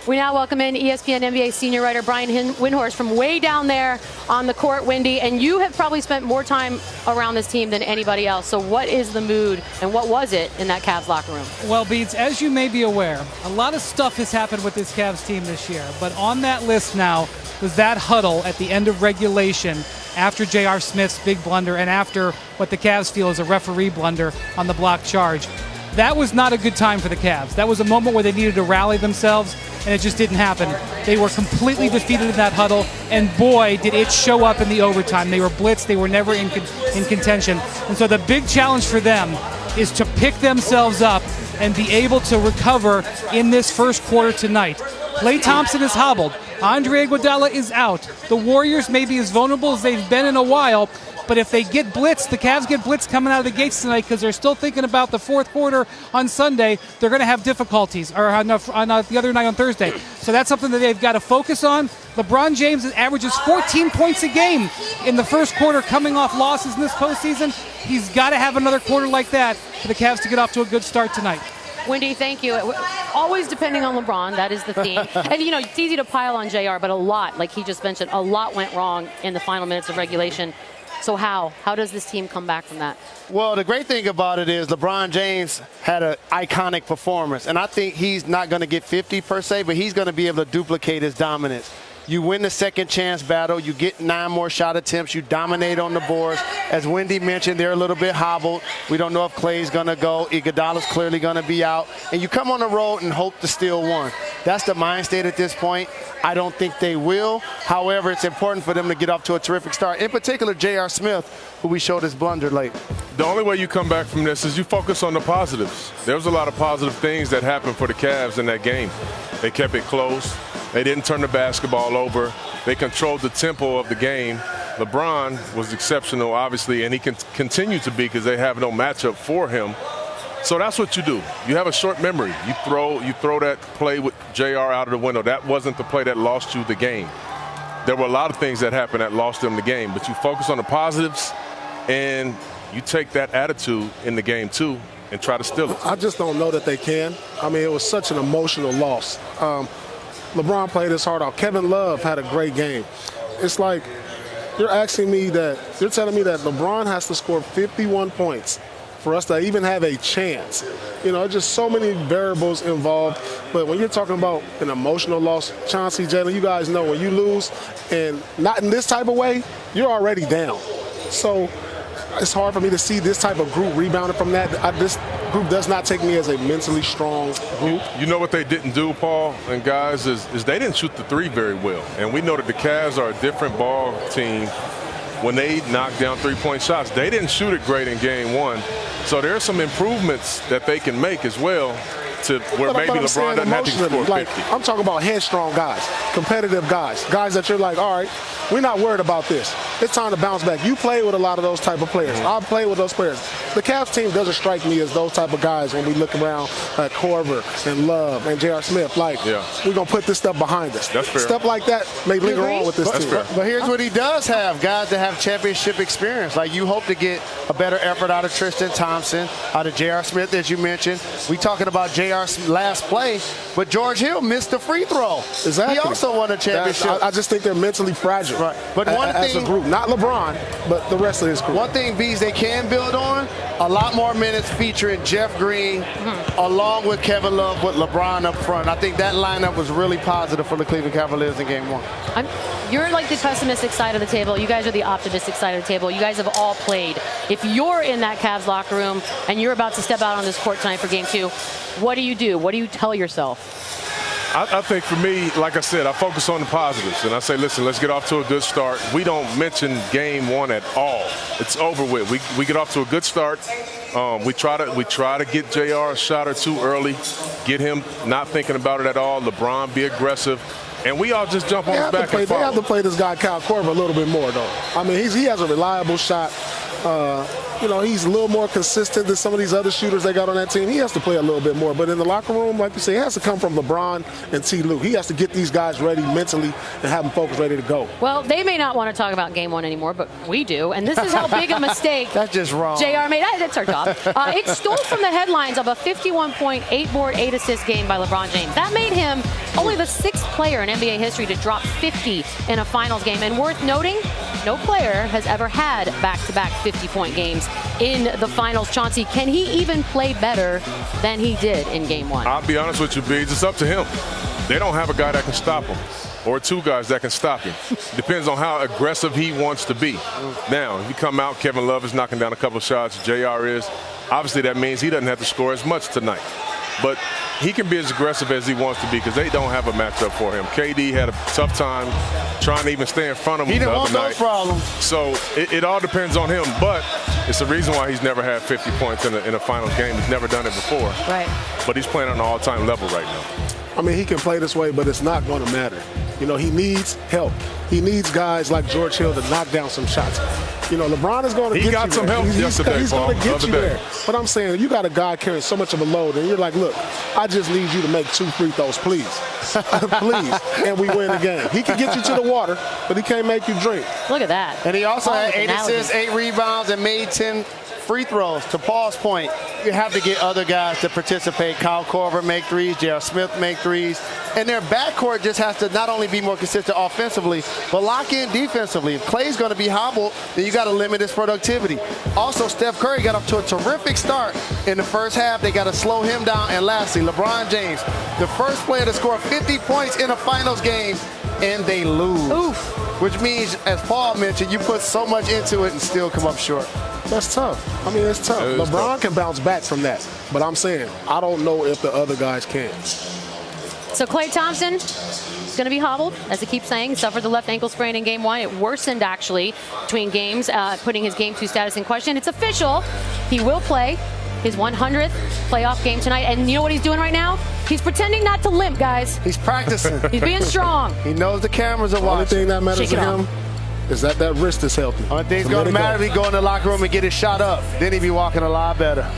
We now welcome in ESPN NBA senior writer Brian Windhorst from way down there on the court, Wendy. And you have probably spent more time around this team than anybody else. So what is the mood and what was it in that Cavs locker room? Well, Beats, as you may be aware, a lot of stuff has happened with this Cavs team this year. But on that list now was that huddle at the end of regulation after J.R. Smith's big blunder and after what the Cavs feel is a referee blunder on the block charge. That was not a good time for the Cavs. That was a moment where they needed to rally themselves, and it just didn't happen. They were completely defeated in that huddle, and boy, did it show up in the overtime. They were blitzed. They were never in contention. And so the big challenge for them is to pick themselves up and be able to recover in this first quarter tonight. Klay Thompson is hobbled. Andre Iguodala is out. The Warriors may be as vulnerable as they've been in a while, but if they get blitzed, the Cavs get blitzed coming out of the gates tonight because they're still thinking about the fourth quarter on Sunday, they're going to have difficulties, or on the other night on Thursday. So that's something that they've got to focus on. LeBron James averages 14 points a game in the first quarter coming off losses in this postseason. He's got to have another quarter like that for the Cavs to get off to a good start tonight. Wendy, thank you. Always depending on LeBron, that is the theme. And, you know, it's easy to pile on JR, but a lot, like he just mentioned, a lot went wrong in the final minutes of regulation. So how does this team come back from that? Well, the great thing about it is LeBron James had an iconic performance, and I think he's not going to get 50 per se, but he's going to be able to duplicate his dominance. You win the second chance battle. You get 9 more shot attempts. You dominate on the boards. As Wendy mentioned, they're a little bit hobbled. We don't know if Klay's going to go. Iguodala's clearly going to be out. And you come on the road and hope to steal one. That's the mind state at this point. I don't think they will. However, it's important for them to get off to a terrific start. In particular, J.R. Smith, who we showed his blunder late. The only way you come back from this is you focus on the positives. There was a lot of positive things that happened for the Cavs in that game. They kept it close. They didn't turn the basketball over. They controlled the tempo of the game. LeBron was exceptional, obviously, and he can continue to be because they have no matchup for him. So that's what you do. You have a short memory. You throw that play with JR out of the window. That wasn't the play that lost you the game. There were a lot of things that happened that lost them the game, but you focus on the positives and you take that attitude in the game too and try to steal it. I just don't know that they can. I mean, it was such an emotional loss. LeBron played his heart out. Kevin Love had a great game. It's like you're telling me that LeBron has to score 51 points for us to even have a chance. You know, just so many variables involved. But when you're talking about an emotional loss, Chauncey, Jalen, you guys know when you lose and not in this type of way, you're already down. So it's hard for me to see this type of group rebounding from that. This group does not take me as a mentally strong group. You know what they didn't do, Paul and guys, is they didn't shoot the three very well. And we know that the Cavs are a different ball team when they knock down three-point shots. They didn't shoot it great in game one. So there are some improvements that they can make as well to where maybe LeBron doesn't have to score 50. Like, I'm talking about headstrong guys, competitive guys that you're like, all right, we're not worried about this. It's time to bounce back. You play with a lot of those type of players. I've played with those players. The Cavs team doesn't strike me as those type of guys when we look around at Korver and Love and J.R. Smith. Like, we're going to put this stuff behind us. That's fair. Stuff like that may linger on with this team. But here's what he does have, guys that have championship experience. Like, you hope to get a better effort out of Tristan Thompson, out of J.R. Smith, as you mentioned. We talking about J.R.'s last play, but George Hill missed the free throw. Exactly. He also won a championship. I just think they're mentally fragile. Right. But one thing, as a group, not LeBron, but the rest of his group. One thing, Bees, they can build on, a lot more minutes featuring Jeff Green along with Kevin Love with LeBron up front. I think that lineup was really positive for the Cleveland Cavaliers in game one. You're like the pessimistic side of the table. You guys are the optimistic side of the table. You guys have all played. If you're in that Cavs locker room and you're about to step out on this court tonight for game two, what do you do? What do you tell yourself? I think for me, like I said, I focus on the positives. And I say, listen, let's get off to a good start. We don't mention game one at all. It's over with. We get off to a good start. We try to get JR a shot or two early, get him not thinking about it at all. LeBron, be aggressive. And we all just jump on his back and follow. They have to play this guy, Kyle Korver, a little bit more, though. I mean, he has a reliable shot. You know, he's a little more consistent than some of these other shooters they got on that team. He has to play a little bit more. But in the locker room, like you say, it has to come from LeBron and T. Lue. He has to get these guys ready mentally and have them focused, ready to go. Well, they may not want to talk about Game 1 anymore, but we do. And this is how big a mistake That's just wrong. JR made. That's our job. It stole from the headlines of a 51-point, 8-board, 8-assist game by LeBron James. That made him only the 6th player in NBA history to drop 50 in a finals game. And worth noting, no player has ever had back-to-back 50-point games in the finals. Chauncey, can he even play better than he did in Game 1? I'll be honest with you, Biggs. It's up to him. They don't have a guy that can stop him, or 2 guys that can stop him. Depends on how aggressive he wants to be. Now, if you come out, Kevin Love is knocking down a couple of shots. JR is. Obviously, that means he doesn't have to score as much tonight. But he can be as aggressive as he wants to be because they don't have a matchup for him. KD had a tough time trying to even stay in front of him He the didn't other want night. those problems. So it all depends on him. But it's the reason why he's never had 50 points in a finals game. He's never done it before. Right. But he's playing on an all-time level right now. I mean, he can play this way, but it's not going to matter. You know, he needs help. He needs guys like George Hill to knock down some shots. You know, LeBron is going to get you there. He got some help yesterday, He's Paul, going to get the you other there. day. But I'm saying, you got a guy carrying so much of a load, and you're like, look, I just need you to make 2 free throws, please. Please. And we win the game. He can get you to the water, but he can't make you drink. Look at that. And he also Paul had with 8 analogies. assists, 8 rebounds, and made 10 free throws. To Paul's point, you have to get other guys to participate. Kyle Korver make 3s, J.R. Smith make 3s. And their backcourt just has to not only be more consistent offensively, but lock in defensively. If Clay's going to be hobbled, then you got to limit his productivity. Also, Steph Curry got off to a terrific start in the first half. They got to slow him down. And lastly, LeBron James, the first player to score 50 points in a finals game, and they lose. Oof. Which means, as Paul mentioned, you put so much into it and still come up short. That's tough. I mean, it's tough. It is LeBron tough. can bounce back from that. But I'm saying, I don't know if the other guys can. So Klay Thompson is going to be hobbled, as I keep saying. He suffered the left ankle sprain in Game 1. It worsened, actually, between games, putting his Game 2 status in question. It's official. He will play his 100th playoff game tonight. And you know what he's doing right now? He's pretending not to limp, guys. He's practicing. He's being strong. He knows the cameras are The only watching. thing that matters Shake to it off. him is that wrist is healthy. Only thing's So going let to it go. matter if he go in the locker room and get his shot up. Then he'd be walking a lot better.